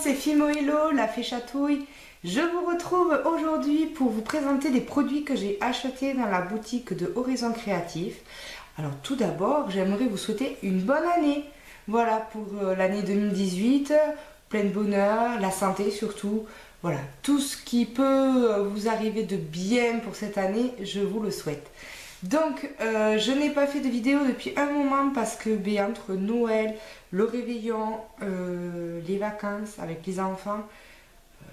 c'est Fimo Hello, la fée chatouille. Je vous retrouve aujourd'hui pour vous présenter des produits que j'ai achetés dans la boutique de Horizon Créatif. Alors tout d'abord, j'aimerais vous souhaiter une bonne année. Voilà pour l'année 2018, plein de bonheur, la santé surtout. Voilà, tout ce qui peut vous arriver de bien pour cette année, je vous le souhaite. Donc, je n'ai pas fait de vidéo depuis un moment parce que entre Noël, le réveillon, les vacances avec les enfants,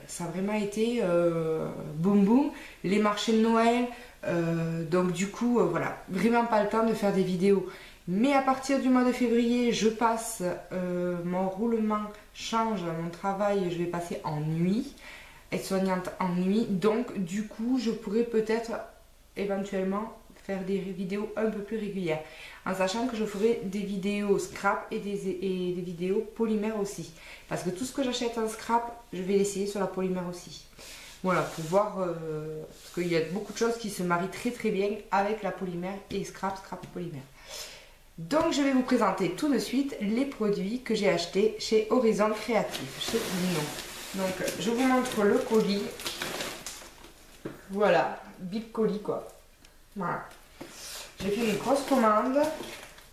ça a vraiment été boum boum. Les marchés de Noël, donc du coup, voilà, vraiment pas le temps de faire des vidéos. Mais à partir du mois de février, je passe, mon roulement change, mon travail, je vais passer en nuit, aide-soignante en nuit. Donc, du coup, je pourrais peut-être éventuellement faire des vidéos un peu plus régulières, en sachant que je ferai des vidéos scrap et des vidéos polymères aussi, parce que tout ce que j'achète en scrap, je vais l'essayer sur la polymère aussi. Voilà, pour voir, parce qu'il y a beaucoup de choses qui se marient très bien avec la polymère et scrap et polymère. Donc je vais vous présenter tout de suite les produits que j'ai achetés chez Horizon Créatif, chez Nino. Donc je vous montre le colis. Voilà, big colis quoi. Voilà. J'ai fait une grosse commande.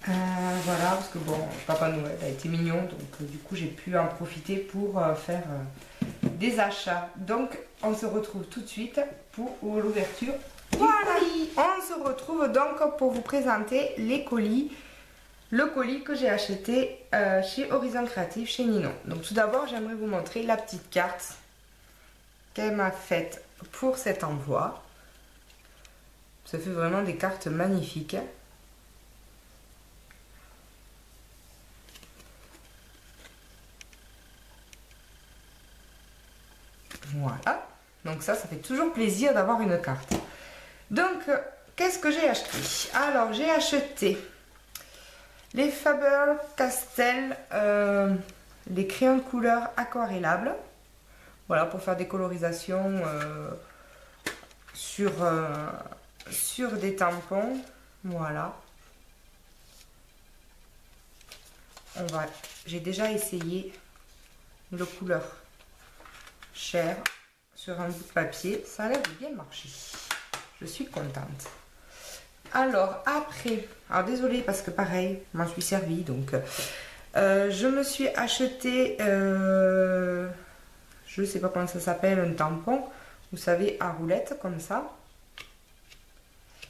Voilà, parce que bon, Papa Noël a été mignon, donc du coup j'ai pu en profiter pour faire des achats. Donc on se retrouve tout de suite pour l'ouverture du colis. On se retrouve donc pour vous présenter les colis. Le colis que j'ai acheté chez Horizon Créatif, chez Nino. Donc tout d'abord, j'aimerais vous montrer la petite carte qu'elle m'a faite pour cet envoi. Ça fait vraiment des cartes magnifiques. Voilà. Donc ça fait toujours plaisir d'avoir une carte. Donc, qu'est-ce que j'ai acheté? Alors, j'ai acheté les Faber-Castell, les crayons de couleur aquarellables. Voilà, pour faire des colorisations sur des tampons. Voilà. J'ai déjà essayé le couleur chair sur un bout de papier. Ça a l'air de bien marcher. Je suis contente. Alors après, alors désolée parce que pareil, je m'en suis servi. Donc je me suis acheté, je sais pas comment ça s'appelle, un tampon. Vous savez, à roulette comme ça.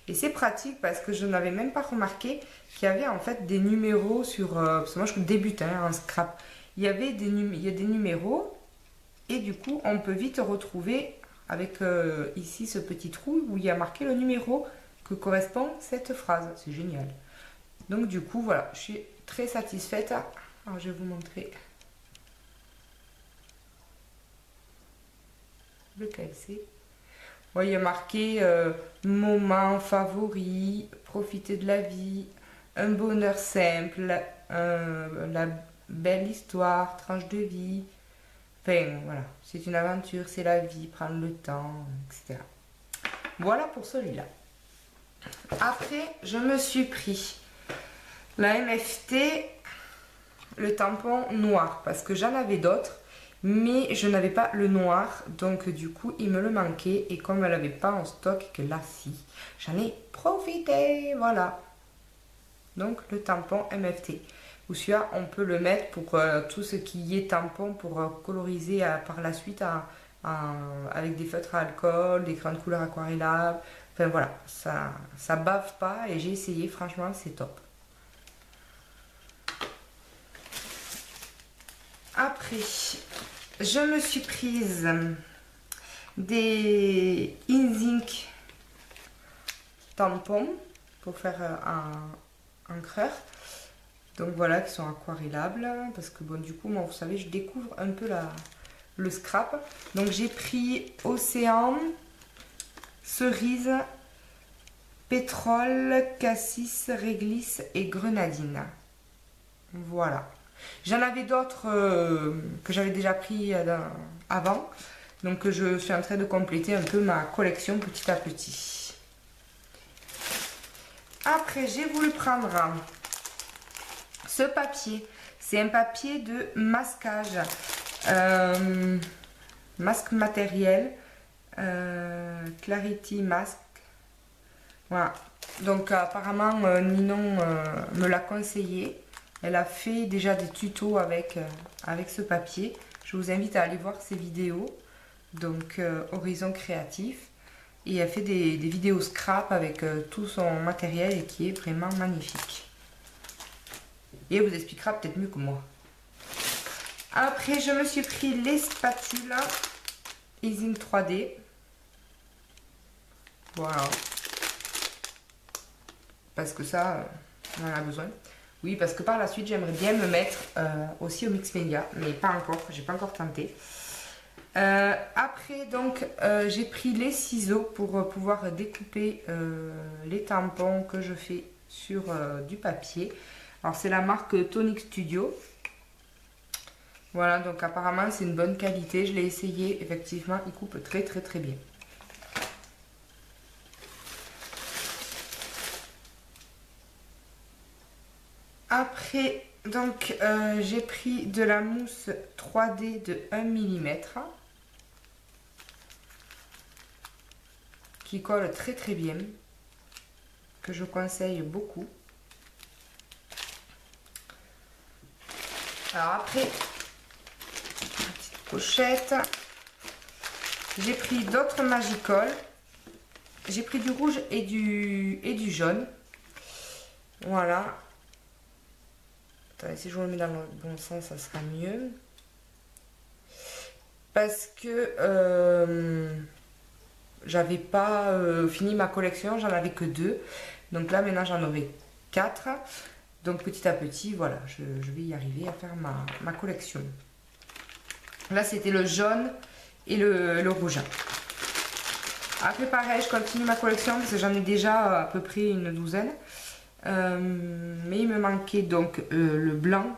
Et c'est pratique parce que je n'avais même pas remarqué qu'il y avait en fait des numéros sur... parce que moi je débute en scrap. Il y a des numéros et du coup on peut vite retrouver avec ici ce petit trou où il y a marqué le numéro que correspond cette phrase. C'est génial. Donc du coup voilà, je suis très satisfaite. Alors je vais vous montrer lequel c'est. Il y a marqué moment favori, profiter de la vie, un bonheur simple, la belle histoire, tranche de vie. Enfin voilà, c'est une aventure, c'est la vie, prendre le temps, etc. Voilà pour celui-là. Après, je me suis pris la MFT, le tampon noir, parce que j'en avais d'autres. Mais je n'avais pas le noir, donc du coup il me le manquait. Et comme elle n'avait pas en stock, que là si, j'en ai profité, voilà. Donc le tampon MFT. Ou celui-là on peut le mettre pour tout ce qui est tampon, pour coloriser par la suite avec des feutres à alcool, des crayons de couleur aquarellables. Enfin voilà, ça bave pas et j'ai essayé, franchement c'est top. Après, je me suis prise des Inzink tampons pour faire un encreur. Donc voilà, qui sont aquarellables. Parce que bon, du coup, moi, vous savez, je découvre un peu le scrap. Donc j'ai pris Océan, Cerise, Pétrole, Cassis, Réglisse et Grenadine. Voilà. J'en avais d'autres que j'avais déjà pris avant. Donc je suis en train de compléter un peu ma collection petit à petit. Après, j'ai voulu prendre ce papier. C'est un papier de masquage. Masque matériel. Clarity Mask. Voilà. Donc apparemment Ninon me l'a conseillé. Elle a fait déjà des tutos avec ce papier. Je vous invite à aller voir ses vidéos. Donc Horizon Créatif. Et elle fait des vidéos scrap avec tout son matériel et qui est vraiment magnifique. Et elle vous expliquera peut-être mieux que moi. Après, je me suis pris les spatules Easing 3D. Voilà. Parce que ça, on en a besoin. Oui, parce que par la suite, j'aimerais bien me mettre aussi au Mix Media. Mais pas encore, j'ai pas encore tenté. Après, donc, j'ai pris les ciseaux pour pouvoir découper les tampons que je fais sur du papier. Alors, c'est la marque Tonic Studio. Voilà, donc apparemment, c'est une bonne qualité. Je l'ai essayé, effectivement, il coupe très bien. Après, donc, j'ai pris de la mousse 3D de 1 mm. Qui colle très bien, que je conseille beaucoup. Alors après, petite pochette, j'ai pris d'autres Magicoles. J'ai pris du rouge et du jaune. Voilà. Attendez, si je vous le mets dans le bon sens, ça sera mieux. Parce que j'avais pas fini ma collection, j'en avais que 2. Donc là maintenant j'en aurai 4. Donc petit à petit, voilà, je vais y arriver à faire ma collection. Là c'était le jaune et le rouge. Après pareil, je continue ma collection parce que j'en ai déjà à peu près une douzaine. Mais il me manquait donc le blanc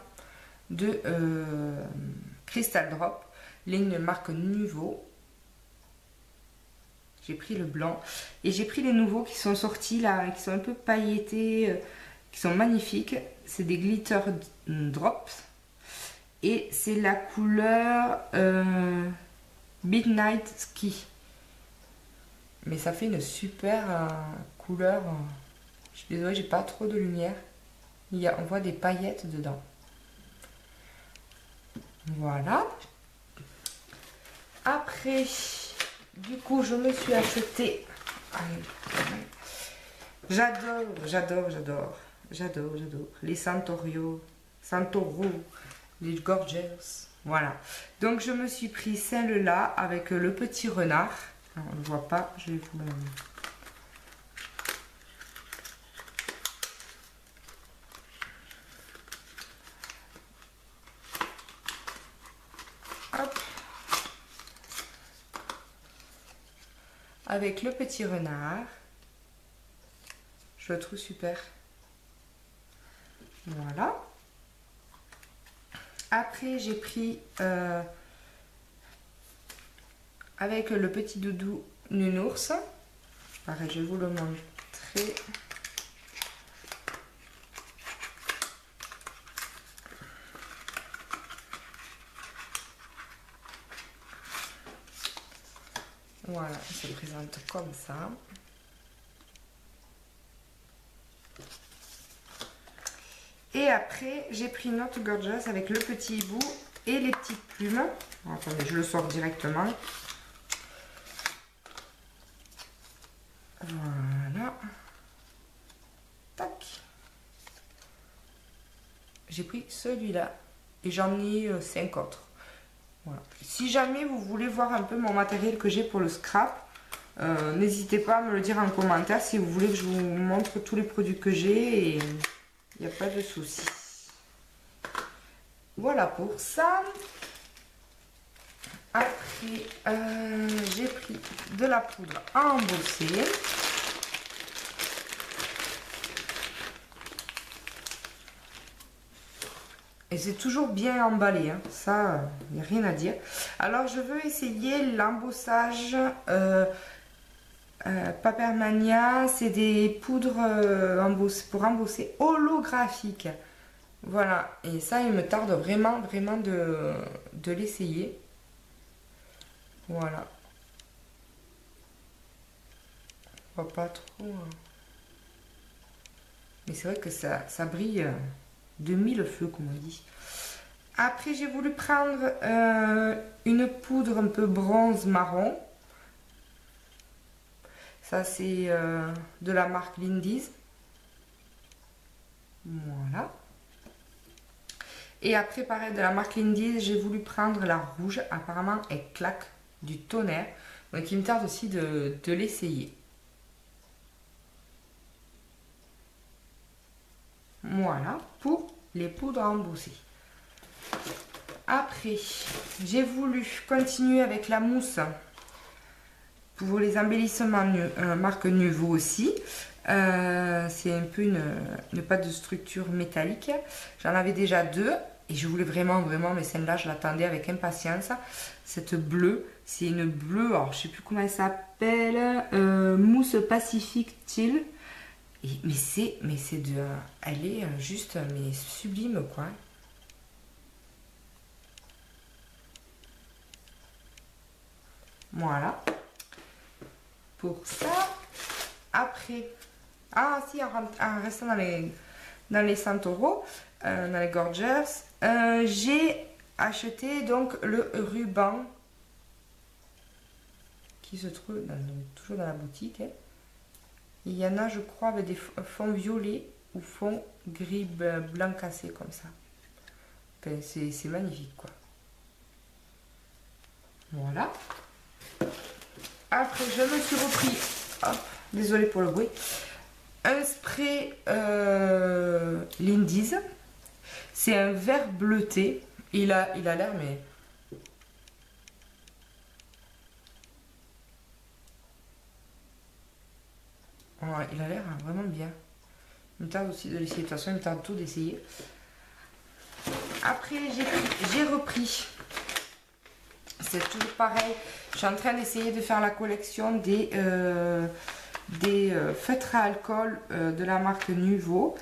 de Crystal Drop, ligne marque Nuvo. J'ai pris le blanc et j'ai pris les nouveaux qui sont sortis là, qui sont un peu pailletés, qui sont magnifiques. C'est des glitter drops et c'est la couleur Midnight Ski. Mais ça fait une super couleur. Je suis désolée, j'ai pas trop de lumière. On voit des paillettes dedans. Voilà. Après, du coup, je me suis acheté. J'adore les Santoro, les Gorgeous. Voilà. Donc, je me suis pris celle-là avec le petit renard. Alors, on ne voit pas, je vais vous le... Hop. Avec le petit renard. Je le trouve super. Voilà. Après, j'ai pris avec le petit doudou Nounours. Pareil, je vais vous le montrer. Voilà, il se présente comme ça. Et après, j'ai pris notre Gorgeous avec le petit hibou et les petites plumes. Attendez, je le sors directement. Voilà. Tac. J'ai pris celui-là et j'en ai 5 autres. Voilà. Si jamais vous voulez voir un peu mon matériel que j'ai pour le scrap, n'hésitez pas à me le dire en commentaire si vous voulez que je vous montre tous les produits que j'ai et il n'y a pas de souci. Voilà pour ça. Après, j'ai pris de la poudre à embosser. Et c'est toujours bien emballé, hein. Ça, il n'y a rien à dire. Alors, je veux essayer l'embossage Papermania. C'est des poudres pour embosser holographiques. Voilà, et ça, il me tarde vraiment, vraiment de l'essayer. Voilà. On voit pas trop. Mais c'est vrai que ça brille de mille feux, comme on dit. Après, j'ai voulu prendre une poudre un peu bronze marron. Ça, c'est de la marque Lindy's. Voilà. Et après, pareil, de la marque Lindy's, j'ai voulu prendre la rouge. Apparemment, elle claque du tonnerre. Donc, il me tarde aussi de l'essayer. Voilà, pour les poudres à embosser. Après, j'ai voulu continuer avec la mousse pour les embellissements marque Nuvo aussi. C'est un peu une pâte de structure métallique. J'en avais déjà deux et je voulais vraiment, mais celle-là, je l'attendais avec impatience. Cette bleue, c'est une bleue, alors je sais plus comment elle s'appelle, mousse Pacific Chill. Elle est juste mais sublime quoi. Voilà. Pour ça, après, si en restant dans les 100 €, dans les Gorgeous, j'ai acheté donc le ruban qui se trouve toujours dans la boutique. Hein. Il y en a, je crois, avec des fonds violets ou fonds gris blanc cassé comme ça. Enfin, c'est magnifique quoi. Voilà. Après, je me suis repris, hop, désolée pour le bruit, un spray Lindy's. C'est un vert bleuté. Il a l'air, mais... Ouais, il a l'air vraiment bien. Il me tarde aussi de l'essayer. De toute façon, il me tarde tout d'essayer. Après, j'ai repris. C'est toujours pareil. Je suis en train d'essayer de faire la collection des feutres à alcool de la marque Nuvo.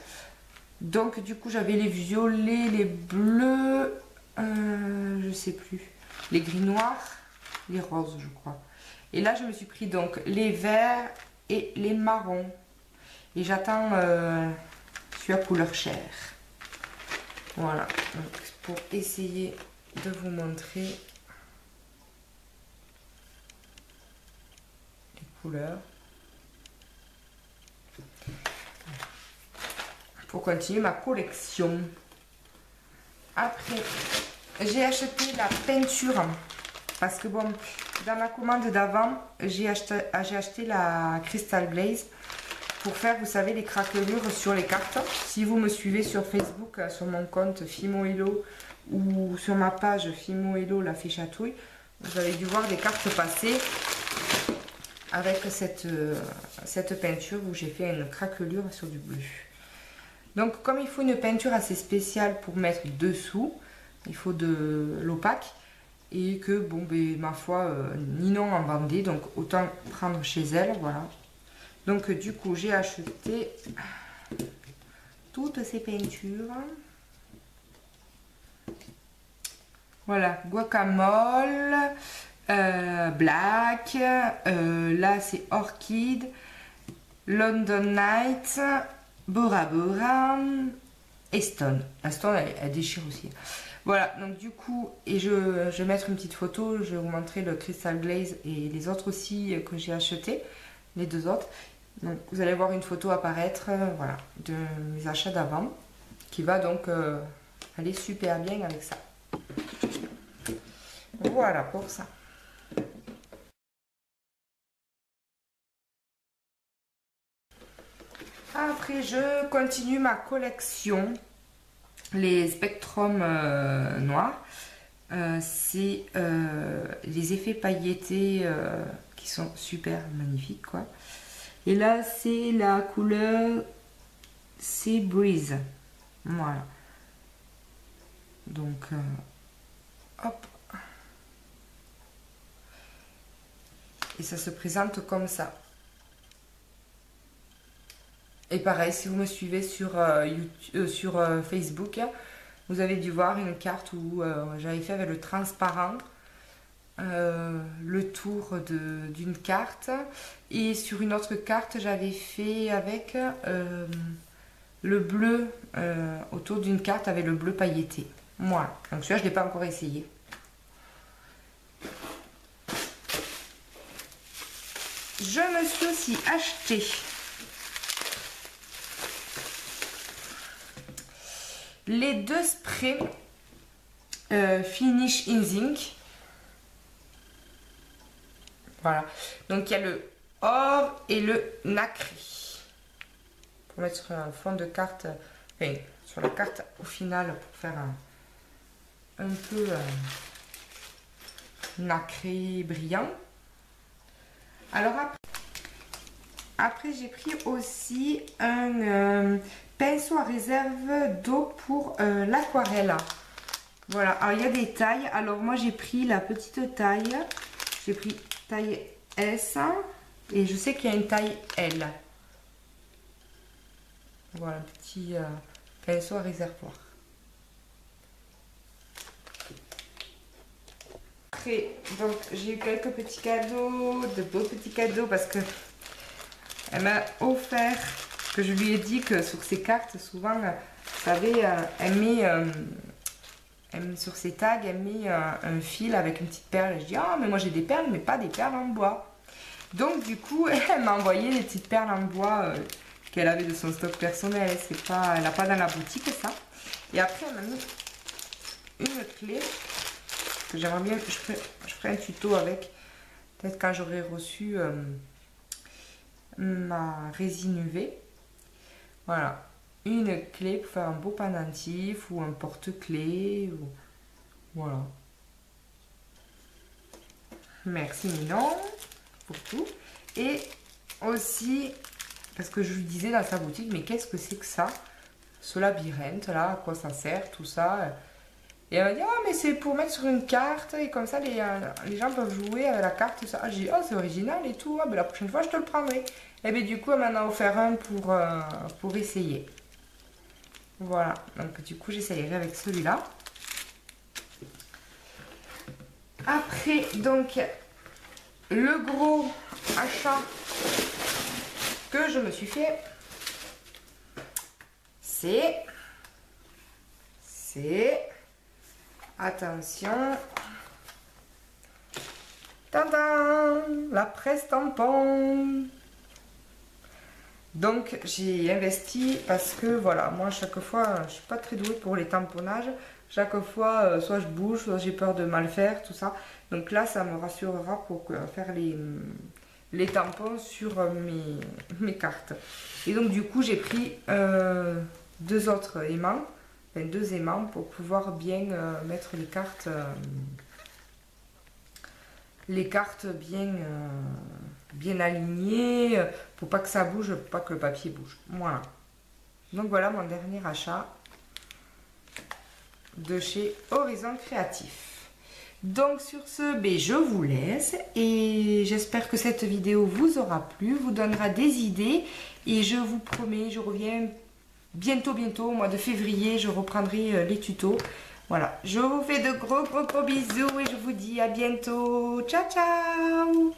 Donc du coup j'avais les violets, les bleus, je sais plus, les gris noirs, les roses je crois. Et là je me suis pris donc les verts et les marrons. Et j'attends celui à couleur chair. Voilà, donc pour essayer de vous montrer les couleurs. Pour continuer ma collection. Après, j'ai acheté la peinture parce que bon, dans ma commande d'avant, j'ai acheté la Crystal Glaze pour faire, vous savez, les craquelures sur les cartes. Si vous me suivez sur Facebook, sur mon compte Fimo Hello ou sur ma page Fimo Hello la fée chatouille, vous avez dû voir des cartes passer avec cette peinture où j'ai fait une craquelure sur du bleu. Donc comme il faut une peinture assez spéciale pour mettre dessous, il faut de l'opaque et que bon ben ma foi Ninon en vendait, donc autant prendre chez elle, voilà. Donc du coup j'ai acheté toutes ces peintures. Voilà, guacamole, black, là c'est orchid, London Night, Bora Bora et Stone. La Stone, elle déchire aussi. Voilà, donc du coup, et je vais mettre une petite photo, je vais vous montrer le Crystal Glaze et les autres aussi que j'ai acheté, les deux autres. Donc vous allez voir une photo apparaître, voilà, de mes achats d'avant, qui va donc aller super bien avec ça. Voilà pour ça. Après, je continue ma collection, les Spectrum noirs. C'est les effets pailletés qui sont super magnifiques, quoi. Et là, c'est la couleur Sea Breeze. Voilà. Donc, hop. Et ça se présente comme ça. Et pareil, si vous me suivez sur, Facebook, vous avez dû voir une carte où j'avais fait avec le transparent le tour d'une carte. Et sur une autre carte, j'avais fait avec le bleu autour d'une carte avec le bleu pailleté. Voilà, donc celui-là, je ne l'ai pas encore essayé. Je me suis aussi acheté les deux sprays Finish in Zinc. Voilà, donc il y a le or et le nacré. Pour mettre sur un fond de carte, enfin, sur la carte au final pour faire un peu nacré brillant. Alors après j'ai pris aussi un pinceau à réserve d'eau pour l'aquarelle. Voilà, alors il y a des tailles. Alors moi j'ai pris la petite taille, j'ai pris taille S et je sais qu'il y a une taille L. Voilà, un petit pinceau à réservoir. Après, donc j'ai eu quelques petits cadeaux, de beaux petits cadeaux parce que elle m'a offert, que je lui ai dit que sur ses cartes, souvent, vous savez, sur ses tags, elle met un fil avec une petite perle. Je dis, ah, mais moi j'ai des perles, mais pas des perles en bois. Donc, du coup, elle m'a envoyé des petites perles en bois qu'elle avait de son stock personnel. Elle n'a pas dans la boutique, ça. Et après, elle m'a mis une clé que j'aimerais bien. Je ferai un tuto avec. Peut-être quand j'aurai reçu ma résine UV. Voilà. Une clé pour faire un beau pendentif ou un porte-clés. Voilà. Merci Minon pour tout. Et aussi, parce que je lui disais dans sa boutique, mais qu'est-ce que c'est que ça? Ce labyrinthe là, à quoi ça sert, tout ça? Et elle m'a dit, ah, mais c'est pour mettre sur une carte et comme ça les gens peuvent jouer avec la carte. Ça. J'ai dit, oh, c'est original et tout, ah, ben, la prochaine fois je te le prendrai. Et bien du coup, elle m'en a offert un pour essayer. Voilà, donc du coup j'essayerai avec celui-là. Après, donc, le gros achat que je me suis fait, c'est, attention, tadam, la presse tampon. Donc j'ai investi parce que voilà, moi chaque fois je suis pas très douée pour les tamponnages. Chaque fois soit je bouge, soit j'ai peur de mal faire, tout ça. Donc là ça me rassurera pour faire les tampons sur mes cartes. Et donc du coup j'ai pris deux autres aimants, enfin deux aimants pour pouvoir bien mettre les cartes bien alignées, pour pas que ça bouge, pour pas que le papier bouge. Voilà. Donc voilà mon dernier achat de chez Horizon Créatif. Donc sur ce, je vous laisse et j'espère que cette vidéo vous aura plu, vous donnera des idées et je vous promets, je reviens bientôt, au mois de février, je reprendrai les tutos. Voilà, je vous fais de gros bisous et je vous dis à bientôt. Ciao, ciao!